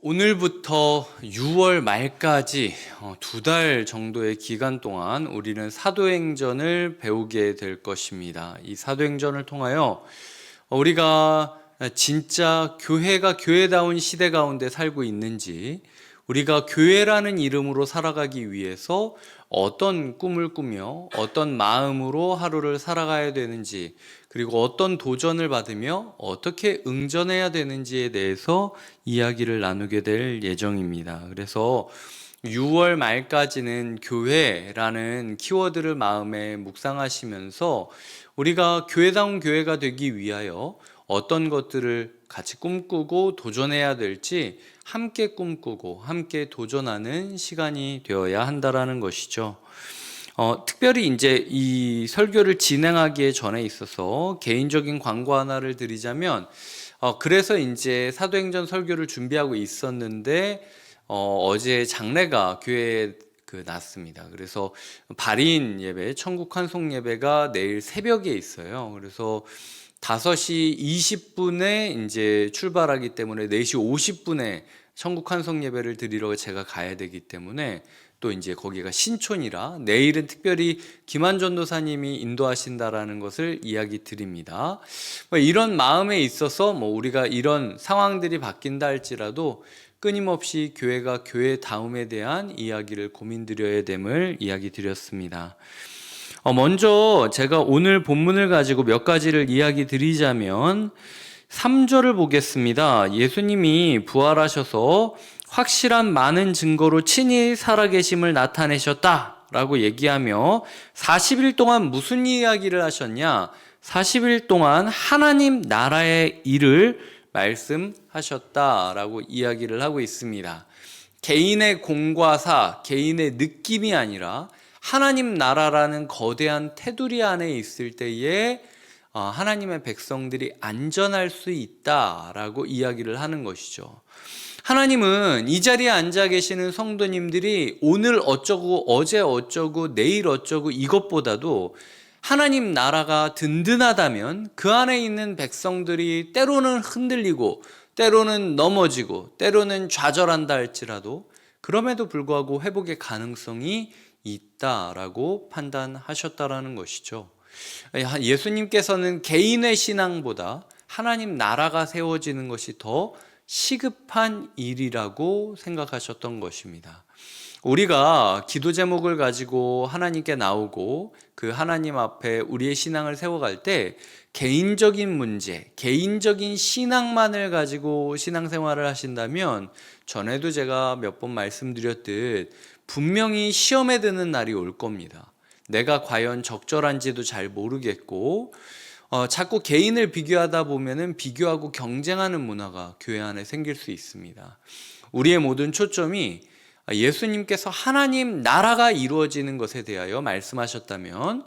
오늘부터 6월 말까지 2달 정도의 기간 동안 우리는 사도행전을 배우게 될 것입니다. 이 사도행전을 통하여 우리가 진짜 교회가 교회다운 시대 가운데 살고 있는지, 우리가 교회라는 이름으로 살아가기 위해서 어떤 꿈을 꾸며 어떤 마음으로 하루를 살아가야 되는지, 그리고 어떤 도전을 받으며 어떻게 응전해야 되는지에 대해서 이야기를 나누게 될 예정입니다. 그래서 6월 말까지는 교회라는 키워드를 마음에 묵상하시면서 우리가 교회다운 교회가 되기 위하여 어떤 것들을 같이 꿈꾸고 도전해야 될지 함께 꿈꾸고 함께 도전하는 시간이 되어야 한다라는 것이죠. 특별히 이제 이 설교를 진행하기에 전에 있어서 개인적인 광고 하나를 드리자면, 그래서 이제 사도행전 설교를 준비하고 있었는데, 어제 장례가 교회에 났습니다. 그래서 발인 예배, 천국 환송 예배가 내일 새벽에 있어요. 그래서 5시 20분에 이제 출발하기 때문에 4시 50분에 천국 환송 예배를 드리러 제가 가야 되기 때문에, 또 이제 거기가 신촌이라 내일은 특별히 김한 전도사님이 인도하신다라는 것을 이야기 드립니다. 이런 마음에 있어서 우리가 이런 상황들이 바뀐다 할지라도 끊임없이 교회가 교회다움에 대한 이야기를 고민드려야 됨을 이야기 드렸습니다. 먼저 제가 오늘 본문을 가지고 몇 가지를 이야기 드리자면 3절을 보겠습니다. 예수님이 부활하셔서 확실한 많은 증거로 친히 살아계심을 나타내셨다라고 얘기하며 40일 동안 무슨 이야기를 하셨냐? 40일 동안 하나님 나라의 일을 말씀하셨다라고 이야기를 하고 있습니다. 개인의 공과사, 개인의 느낌이 아니라 하나님 나라라는 거대한 테두리 안에 있을 때에 하나님의 백성들이 안전할 수 있다라고 이야기를 하는 것이죠. 하나님은 이 자리에 앉아 계시는 성도님들이 오늘 어쩌고 어제 어쩌고 내일 어쩌고 이것보다도 하나님 나라가 든든하다면 그 안에 있는 백성들이 때로는 흔들리고 때로는 넘어지고 때로는 좌절한다 할지라도 그럼에도 불구하고 회복의 가능성이 있다라고 판단하셨다라는 것이죠. 예수님께서는 개인의 신앙보다 하나님 나라가 세워지는 것이 더 시급한 일이라고 생각하셨던 것입니다. 우리가 기도 제목을 가지고 하나님께 나오고 그 하나님 앞에 우리의 신앙을 세워갈 때 개인적인 문제, 개인적인 신앙만을 가지고 신앙생활을 하신다면 전에도 제가 몇 번 말씀드렸듯 분명히 시험에 드는 날이 올 겁니다. 내가 과연 적절한지도 잘 모르겠고 자꾸 개인을 비교하다 보면은 비교하고 경쟁하는 문화가 교회 안에 생길 수 있습니다. 우리의 모든 초점이 예수님께서 하나님 나라가 이루어지는 것에 대하여 말씀하셨다면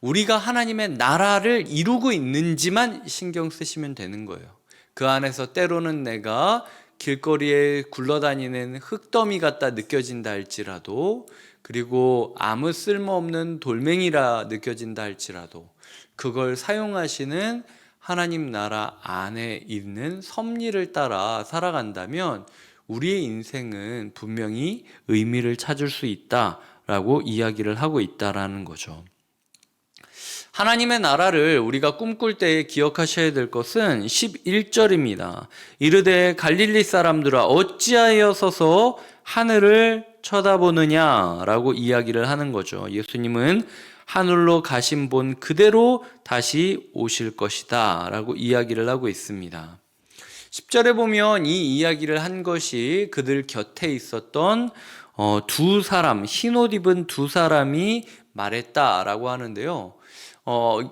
우리가 하나님의 나라를 이루고 있는지만 신경 쓰시면 되는 거예요. 그 안에서 때로는 내가 길거리에 굴러다니는 흙더미 같다 느껴진다 할지라도, 그리고 아무 쓸모없는 돌멩이라 느껴진다 할지라도 그걸 사용하시는 하나님 나라 안에 있는 섭리를 따라 살아간다면 우리의 인생은 분명히 의미를 찾을 수 있다라고 이야기를 하고 있다라는 거죠. 하나님의 나라를 우리가 꿈꿀 때 기억하셔야 될 것은 11절입니다. 이르되 갈릴리 사람들아 어찌하여 서서 하늘을 쳐다보느냐라고 이야기를 하는 거죠. 예수님은 하늘로 가신 본 그대로 다시 오실 것이다 라고 이야기를 하고 있습니다. 10절에 보면 이 이야기를 한 것이 그들 곁에 있었던 두 사람, 흰옷 입은 두 사람이 말했다라고 하는데요.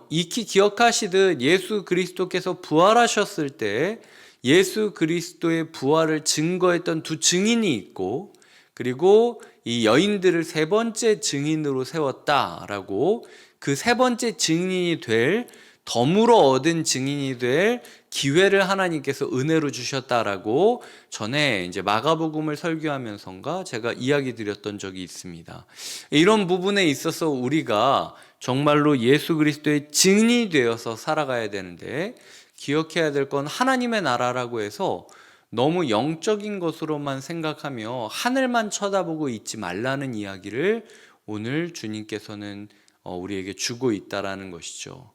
익히 기억하시듯 예수 그리스도께서 부활하셨을 때 예수 그리스도의 부활을 증거했던 두 증인이 있고, 그리고 이 여인들을 세 번째 증인으로 세웠다라고, 그 세 번째 증인이 될, 덤으로 얻은 증인이 될 기회를 하나님께서 은혜로 주셨다라고 전에 이제 마가복음을 설교하면서인가 제가 이야기 드렸던 적이 있습니다. 이런 부분에 있어서 우리가 정말로 예수 그리스도의 증인이 되어서 살아가야 되는데, 기억해야 될 건 하나님의 나라라고 해서 너무 영적인 것으로만 생각하며 하늘만 쳐다보고 있지 말라는 이야기를 오늘 주님께서는 우리에게 주고 있다라는 것이죠.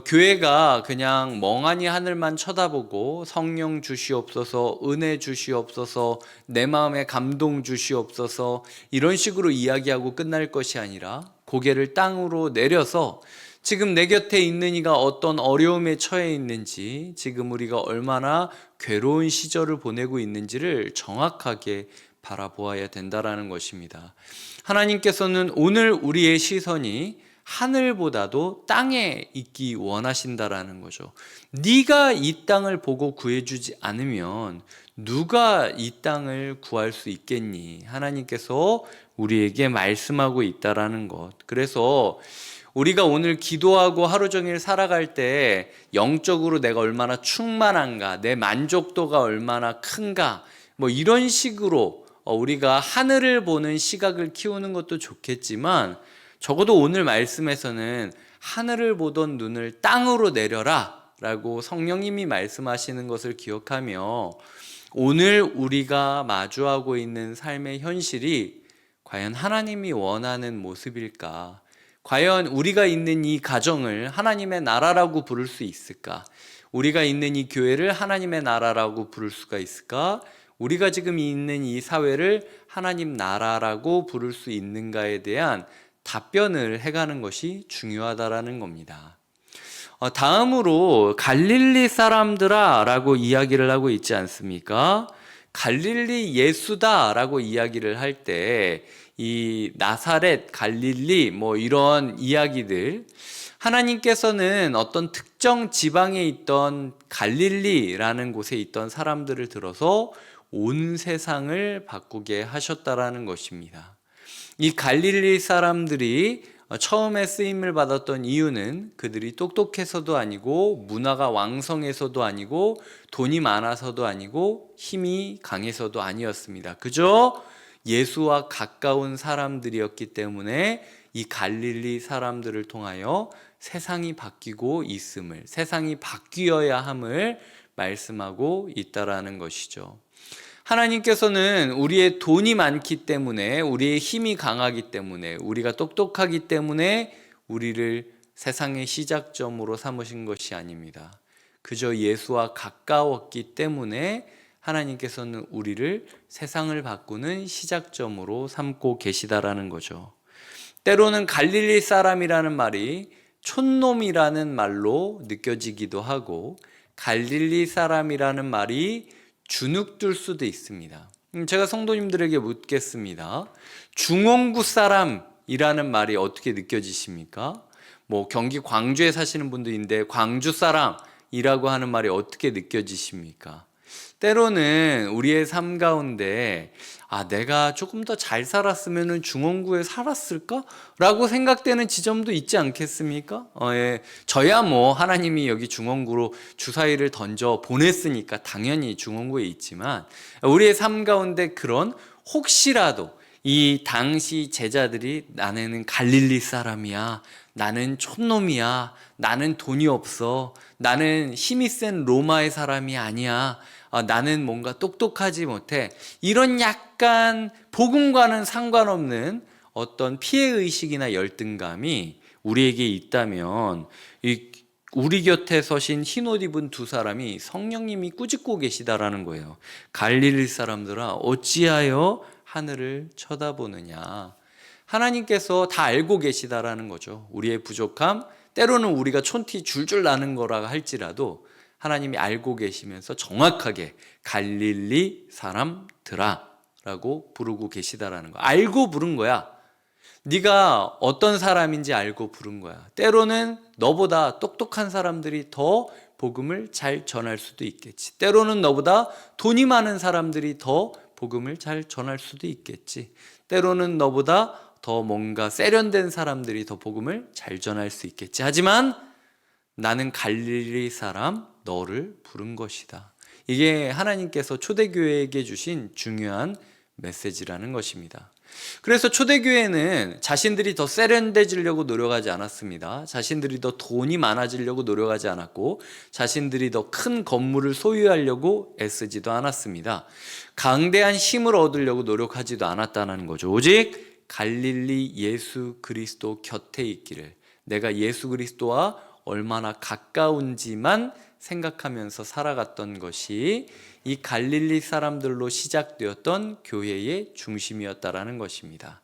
교회가 그냥 멍하니 하늘만 쳐다보고 성령 주시옵소서, 은혜 주시옵소서, 내 마음에 감동 주시옵소서 이런 식으로 이야기하고 끝날 것이 아니라 고개를 땅으로 내려서 지금 내 곁에 있는 이가 어떤 어려움에 처해 있는지, 지금 우리가 얼마나 괴로운 시절을 보내고 있는지를 정확하게 바라보아야 된다라는 것입니다. 하나님께서는 오늘 우리의 시선이 하늘보다도 땅에 있기 원하신다라는 거죠. 네가 이 땅을 보고 구해주지 않으면 누가 이 땅을 구할 수 있겠니? 하나님께서 우리에게 말씀하고 있다라는 것. 그래서 우리가 오늘 기도하고 하루 종일 살아갈 때 영적으로 내가 얼마나 충만한가, 내 만족도가 얼마나 큰가, 뭐 이런 식으로 우리가 하늘을 보는 시각을 키우는 것도 좋겠지만 적어도 오늘 말씀에서는 하늘을 보던 눈을 땅으로 내려라 라고 성령님이 말씀하시는 것을 기억하며 오늘 우리가 마주하고 있는 삶의 현실이 과연 하나님이 원하는 모습일까? 과연 우리가 있는 이 가정을 하나님의 나라라고 부를 수 있을까? 우리가 있는 이 교회를 하나님의 나라라고 부를 수가 있을까? 우리가 지금 있는 이 사회를 하나님 나라라고 부를 수 있는가에 대한 답변을 해가는 것이 중요하다라는 겁니다. 다음으로 갈릴리 사람들아 라고 이야기를 하고 있지 않습니까? 갈릴리 예수다 라고 이야기를 할 때 이 나사렛, 갈릴리 뭐 이런 이야기들, 하나님께서는 어떤 특정 지방에 있던 갈릴리라는 곳에 있던 사람들을 들어서 온 세상을 바꾸게 하셨다라는 것입니다. 이 갈릴리 사람들이 처음에 쓰임을 받았던 이유는 그들이 똑똑해서도 아니고 문화가 왕성해서도 아니고 돈이 많아서도 아니고 힘이 강해서도 아니었습니다. 그저 예수와 가까운 사람들이었기 때문에 이 갈릴리 사람들을 통하여 세상이 바뀌고 있음을, 세상이 바뀌어야 함을 말씀하고 있다라는 것이죠. 하나님께서는 우리의 돈이 많기 때문에, 우리의 힘이 강하기 때문에, 우리가 똑똑하기 때문에 우리를 세상의 시작점으로 삼으신 것이 아닙니다. 그저 예수와 가까웠기 때문에 하나님께서는 우리를 세상을 바꾸는 시작점으로 삼고 계시다라는 거죠. 때로는 갈릴리 사람이라는 말이 촌놈이라는 말로 느껴지기도 하고 갈릴리 사람이라는 말이 주눅들 수도 있습니다. 제가 성도님들에게 묻겠습니다. 중원구 사람이라는 말이 어떻게 느껴지십니까? 뭐 경기 광주에 사시는 분들인데 광주 사람이라고 하는 말이 어떻게 느껴지십니까? 때로는 우리의 삶 가운데 내가 조금 더 잘 살았으면 중원구에 살았을까? 라고 생각되는 지점도 있지 않겠습니까? 저야 뭐 하나님이 여기 중원구로 주사위를 던져 보냈으니까 당연히 중원구에 있지만 우리의 삶 가운데 그런 혹시라도 이 당시 제자들이 나는 갈릴리 사람이야, 나는 촌놈이야, 나는 돈이 없어, 나는 힘이 센 로마의 사람이 아니야, 나는 뭔가 똑똑하지 못해, 이런 약간 복음과는 상관없는 어떤 피해의식이나 열등감이 우리에게 있다면 우리 곁에 서신 흰옷 입은 두 사람이 성령님이 꾸짖고 계시다라는 거예요. 갈릴리 사람들아 어찌하여 하늘을 쳐다보느냐. 하나님께서 다 알고 계시다라는 거죠. 우리의 부족함, 때로는 우리가 촌티 줄줄 나는 거라 할지라도 하나님이 알고 계시면서 정확하게 갈릴리 사람들아 라고 부르고 계시다라는 거. 알고 부른 거야. 네가 어떤 사람인지 알고 부른 거야. 때로는 너보다 똑똑한 사람들이 더 복음을 잘 전할 수도 있겠지. 때로는 너보다 돈이 많은 사람들이 더 복음을 잘 전할 수도 있겠지. 때로는 너보다 더 뭔가 세련된 사람들이 더 복음을 잘 전할 수 있겠지. 하지만 나는 갈릴리 사람 너를 부른 것이다. 이게 하나님께서 초대교회에게 주신 중요한 메시지라는 것입니다. 그래서 초대교회는 자신들이 더 세련되지려고 노력하지 않았습니다. 자신들이 더 돈이 많아지려고 노력하지 않았고, 자신들이 더 큰 건물을 소유하려고 애쓰지도 않았습니다. 강대한 힘을 얻으려고 노력하지도 않았다는 거죠. 오직 갈릴리 예수 그리스도 곁에 있기를, 내가 예수 그리스도와 얼마나 가까운지만 생각하면서 살아갔던 것이 이 갈릴리 사람들로 시작되었던 교회의 중심이었다라는 것입니다.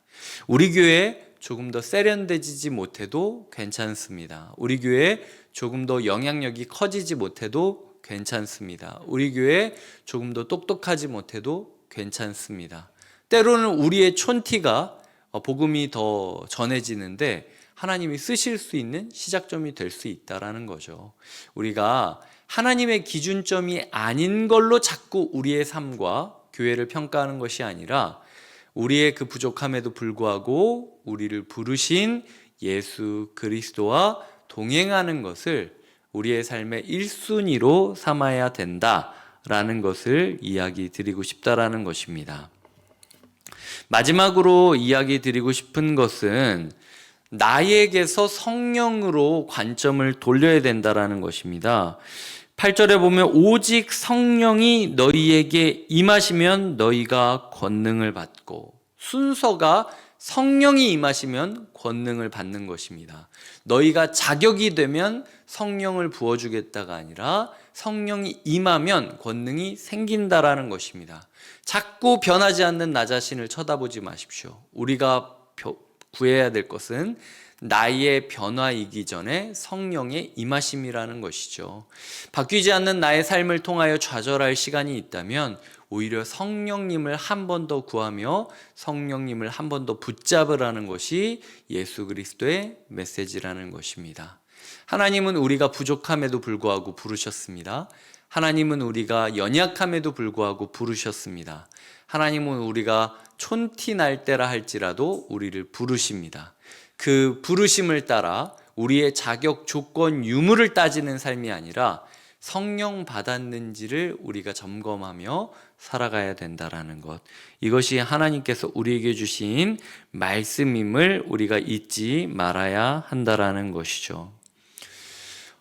우리 교회 조금 더 세련되지 못해도 괜찮습니다. 우리 교회 조금 더 영향력이 커지지 못해도 괜찮습니다. 우리 교회 조금 더 똑똑하지 못해도 괜찮습니다. 때로는 우리의 촌티가 복음이 더 전해지는데 하나님이 쓰실 수 있는 시작점이 될 수 있다라는 거죠. 우리가 하나님의 기준점이 아닌 걸로 자꾸 우리의 삶과 교회를 평가하는 것이 아니라, 우리의 그 부족함에도 불구하고 우리를 부르신 예수 그리스도와 동행하는 것을 우리의 삶의 1순위로 삼아야 된다라는 것을 이야기 드리고 싶다라는 것입니다. 마지막으로 이야기 드리고 싶은 것은 나에게서 성령으로 관점을 돌려야 된다라는 것입니다. 8절에 보면 오직 성령이 너희에게 임하시면 너희가 권능을 받고, 순서가 성령이 임하시면 권능을 받는 것입니다. 너희가 자격이 되면 성령을 부어주겠다가 아니라 성령이 임하면 권능이 생긴다라는 것입니다. 자꾸 변하지 않는 나 자신을 쳐다보지 마십시오. 우리가 구해야 될 것은 나의 변화이기 전에 성령의 임하심이라는 것이죠. 바뀌지 않는 나의 삶을 통하여 좌절할 시간이 있다면 오히려 성령님을 한 번 더 구하며 성령님을 한 번 더 붙잡으라는 것이 예수 그리스도의 메시지라는 것입니다. 하나님은 우리가 부족함에도 불구하고 부르셨습니다. 하나님은 우리가 연약함에도 불구하고 부르셨습니다. 하나님은 우리가 촌티 날 때라 할지라도 우리를 부르십니다. 그 부르심을 따라 우리의 자격, 조건, 유무를 따지는 삶이 아니라 성령 받았는지를 우리가 점검하며 살아가야 된다라는 것, 이것이 하나님께서 우리에게 주신 말씀임을 우리가 잊지 말아야 한다라는 것이죠.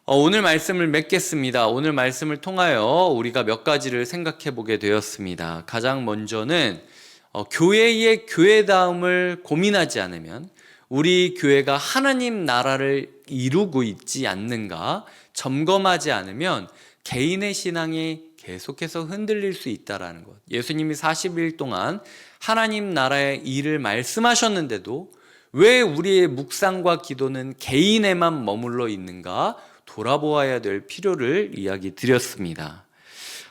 오늘 말씀을 맺겠습니다. 오늘 말씀을 통하여 우리가 몇 가지를 생각해 보게 되었습니다. 가장 먼저는 교회의 교회다움을 고민하지 않으면, 우리 교회가 하나님 나라를 이루고 있지 않는가 점검하지 않으면 개인의 신앙이 계속해서 흔들릴 수 있다는 것. 예수님이 40일 동안 하나님 나라의 일을 말씀하셨는데도 왜 우리의 묵상과 기도는 개인에만 머물러 있는가 돌아보아야 될 필요를 이야기 드렸습니다.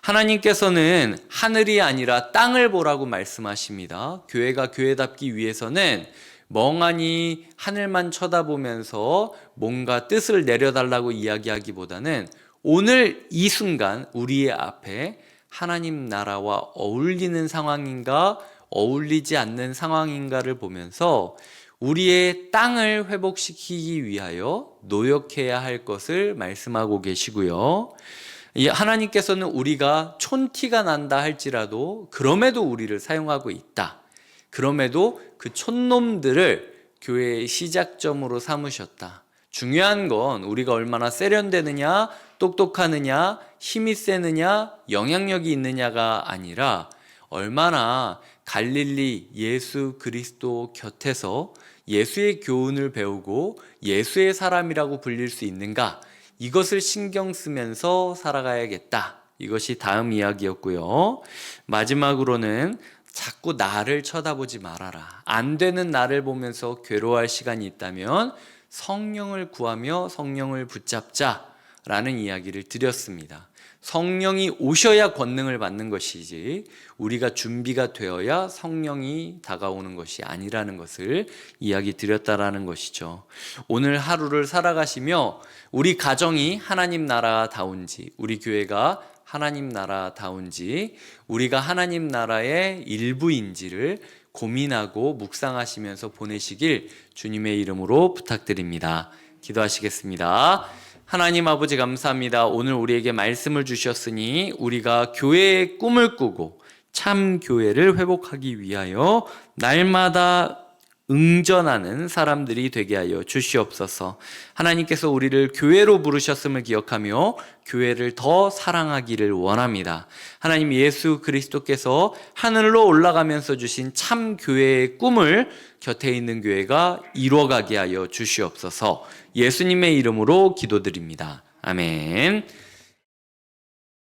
하나님께서는 하늘이 아니라 땅을 보라고 말씀하십니다. 교회가 교회답기 위해서는 멍하니 하늘만 쳐다보면서 뭔가 뜻을 내려달라고 이야기하기보다는 오늘 이 순간 우리의 앞에 하나님 나라와 어울리는 상황인가 어울리지 않는 상황인가를 보면서 우리의 땅을 회복시키기 위하여 노력해야 할 것을 말씀하고 계시고요. 하나님께서는 우리가 촌티가 난다 할지라도 그럼에도 우리를 사용하고 있다. 그럼에도 그 촌놈들을 교회의 시작점으로 삼으셨다. 중요한 건 우리가 얼마나 세련되느냐, 똑똑하느냐, 힘이 세느냐, 영향력이 있느냐가 아니라 얼마나 갈릴리 예수 그리스도 곁에서 예수의 교훈을 배우고 예수의 사람이라고 불릴 수 있는가, 이것을 신경 쓰면서 살아가야겠다. 이것이 다음 이야기였고요. 마지막으로는 자꾸 나를 쳐다보지 말아라. 안 되는 나를 보면서 괴로워할 시간이 있다면 성령을 구하며 성령을 붙잡자라는 이야기를 드렸습니다. 성령이 오셔야 권능을 받는 것이지 우리가 준비가 되어야 성령이 다가오는 것이 아니라는 것을 이야기 드렸다라는 것이죠. 오늘 하루를 살아가시며 우리 가정이 하나님 나라다운지, 우리 교회가 하나님 나라다운지, 우리가 하나님 나라의 일부인지를 고민하고 묵상하시면서 보내시길 주님의 이름으로 부탁드립니다. 기도하시겠습니다. 하나님 아버지 감사합니다. 오늘 우리에게 말씀을 주셨으니 우리가 교회의 꿈을 꾸고 참 교회를 회복하기 위하여 날마다 응전하는 사람들이 되게 하여 주시옵소서. 하나님께서 우리를 교회로 부르셨음을 기억하며 교회를 더 사랑하기를 원합니다. 하나님, 예수 그리스도께서 하늘로 올라가면서 주신 참 교회의 꿈을 곁에 있는 교회가 이루어가게 하여 주시옵소서. 예수님의 이름으로 기도드립니다. 아멘.